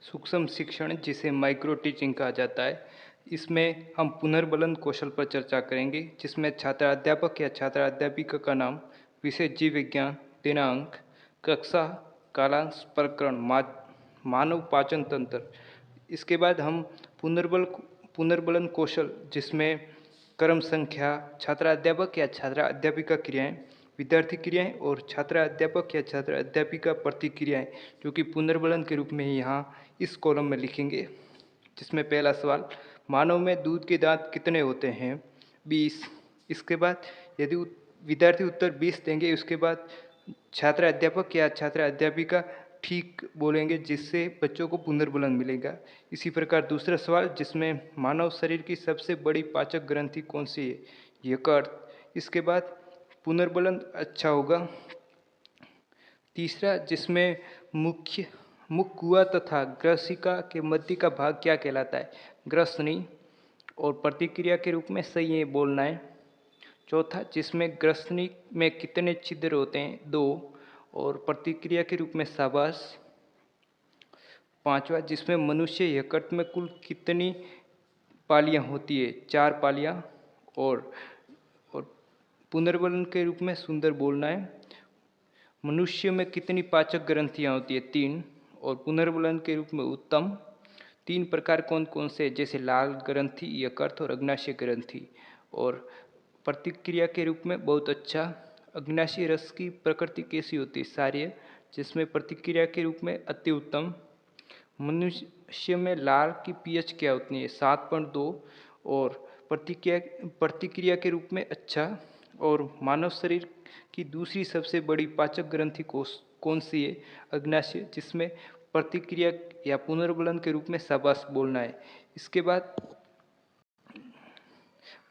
सूक्ष्म शिक्षण जिसे माइक्रो टीचिंग कहा जाता है। इसमें हम पुनर्बलन कौशल पर चर्चा करेंगे, जिसमें छात्र अध्यापक या छात्र अध्यापिका का नाम, विषय जीव विज्ञान, दिनांक, कक्षा, कालांश, प्रकरण, मानव पाचन तंत्र। इसके बाद हम पुनर्बलन कौशल जिसमें क्रम संख्या, छात्र अध्यापक या छात्र अध्यापिका क्रियाएं, विद्यार्थी क्रियाएं और छात्र अध्यापक या छात्र अध्यापिका प्रतिक्रियाएं, जो कि पुनर्बलन के रूप में ही यहाँ इस कॉलम में लिखेंगे। जिसमें पहला सवाल, मानव में दूध के दांत कितने होते हैं? 20। इसके बाद यदि विद्यार्थी उत्तर 20 देंगे, उसके बाद छात्र अध्यापक या छात्र अध्यापिका ठीक बोलेंगे, जिससे बच्चों को पुनर्बलन मिलेगा। इसी प्रकार दूसरा सवाल, जिसमें मानव शरीर की सबसे बड़ी पाचक ग्रंथि कौन सी है? यकृत। इसके बाद पुनर्बलन अच्छा होगा। तीसरा, जिसमें मुख कुआ तथा ग्रसिका के मध्य का भाग क्या कहलाता है? ग्रसनी। और प्रतिक्रिया के रूप में सही है बोलना है। चौथा, जिसमें ग्रसनी में कितने छिद्र होते हैं? 2। और प्रतिक्रिया के रूप में शाबाश। पांचवा, जिसमें मनुष्य यकृत में कुल कितनी पालियां होती है? 4 पालियां। और पुनर्बलन के रूप में सुंदर बोलना है। मनुष्य में कितनी पाचक ग्रंथियां होती है? 3। और पुनर्बलन के रूप में उत्तम। 3 प्रकार कौन कौन से? जैसे लाल ग्रंथि, यकृत और अग्नाशय ग्रंथि। और प्रतिक्रिया के रूप में बहुत अच्छा। अग्नाशय रस की प्रकृति कैसी होती है? क्षारीय। जिसमें प्रतिक्रिया के रूप में अति उत्तम। मनुष्य में लार की पीएच क्या होती है? 7.2। और प्रतिक्रिया के रूप में अच्छा। और मानव शरीर की दूसरी सबसे बड़ी पाचक ग्रंथि कौन सी है? अग्नाशय। जिसमें प्रतिक्रिया या पुनर्बलन के रूप में शाबाश बोलना है। इसके बाद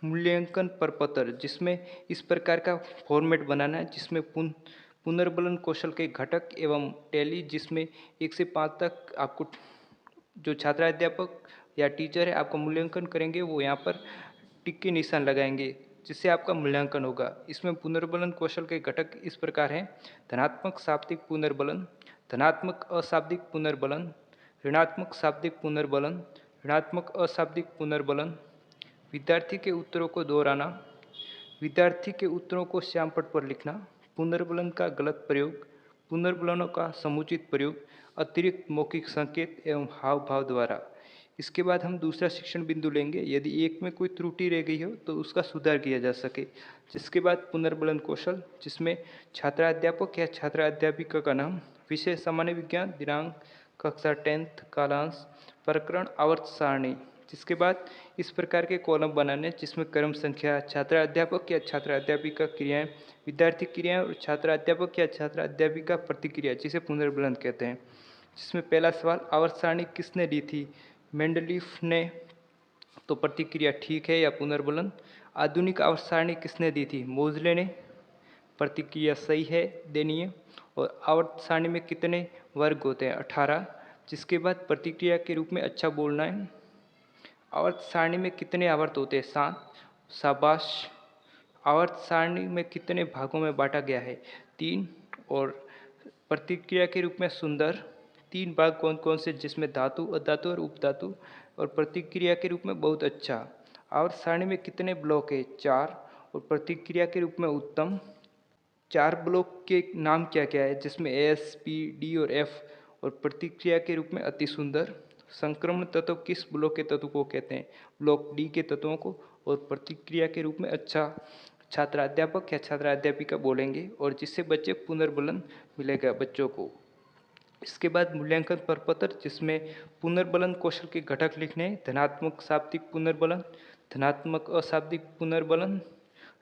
मूल्यांकन प्रपत्र, जिसमें इस प्रकार का फॉर्मेट बनाना है, जिसमें पुनर्बलन कौशल के घटक एवं टैली, जिसमें 1 से 5 तक आपको जो छात्र अध्यापक या टीचर है आपका मूल्यांकन करेंगे, वो यहाँ पर टिक के निशान लगाएंगे, जिससे आपका मूल्यांकन होगा। इसमें पुनर्बलन कौशल के घटक इस प्रकार हैं: धनात्मक शाब्दिक पुनर्बलन, धनात्मक अशाब्दिक पुनर्बलन, ऋणात्मक शाब्दिक पुनर्बलन, ऋणात्मक अशाब्दिक पुनर्बलन, विद्यार्थी के उत्तरों को दोहराना, विद्यार्थी के उत्तरों को श्यामपट्ट पर लिखना, पुनर्बलन का गलत प्रयोग, पुनर्बलनों का समुचित प्रयोग, अतिरिक्त मौखिक संकेत एवं हाव भाव द्वारा। इसके बाद हम दूसरा शिक्षण बिंदु लेंगे। यदि एक में कोई त्रुटि रह गई हो तो उसका सुधार किया जा सके। जिसके बाद पुनर्बलन कौशल, जिसमें छात्र अध्यापक या छात्र अध्यापिका का नाम, विषय सामान्य विज्ञान, दिनांक, कक्षा 10th, कालांश, प्रकरण, आवर्त सारणी। जिसके बाद इस प्रकार के कॉलम बनाने, जिसमें क्रम संख्या, छात्र अध्यापक या छात्र अध्यापिका क्रियाएं, विद्यार्थी क्रियाएं और छात्र अध्यापक या छात्र अध्यापिका प्रतिक्रिया, जिसे पुनर्बलन कहते हैं। जिसमें पहला सवाल, आवर्त सारणी किसने दी थी? मेंडलीफ ने। तो प्रतिक्रिया ठीक है या पुनर्बलन। आधुनिक आवर्त सारणी किसने दी थी? मोजले ने। प्रतिक्रिया सही है, देनी है। और आवर्त सारणी में कितने वर्ग होते हैं? 18। जिसके बाद प्रतिक्रिया के रूप में अच्छा बोलना है। आवर्त सारणी में कितने आवर्त होते हैं? 7। शाबाश। आवर्त सारणी में कितने भागों में बांटा गया है? 3। और प्रतिक्रिया के रूप में सुंदर। 3 भाग कौन कौन से? जिसमें धातु, अधातु और उपधातु। और प्रतिक्रिया के रूप में बहुत अच्छा। आवर्त सारणी में कितने ब्लॉक है? 4। और प्रतिक्रिया के रूप में उत्तम। 4 ब्लॉक के नाम क्या क्या है? जिसमें एस, पी, डी और एफ। और प्रतिक्रिया के रूप में अति सुंदर। संक्रमण तत्व किस ब्लॉक के तत्व को कहते हैं? ब्लॉक डी के तत्वों को। और प्रतिक्रिया के रूप में अच्छा। छात्र अध्यापक या छात्र अध्यापिका बोलेंगे, और जिससे बच्चे पुनर्बलन मिलेगा बच्चों को। इसके बाद मूल्यांकन प्रपत्र, जिसमें पुनर्बलन कौशल के घटक लिखने हैं: धनात्मक शाब्दिक पुनर्बलन, धनात्मक अशाब्दिक पुनर्बलन,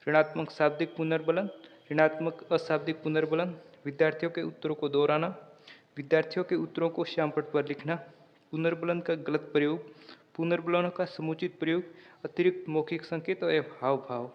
ऋणात्मक शाब्दिक पुनर्बलन, ऋणात्मक अशाब्दिक पुनर्बलन, विद्यार्थियों के उत्तरों को दोहराना, विद्यार्थियों के उत्तरों को श्यामपट्ट पर लिखना, पुनर्बलन का गलत प्रयोग, पुनर्बलनों का समुचित प्रयोग, अतिरिक्त मौखिक संकेत और हाव भाव।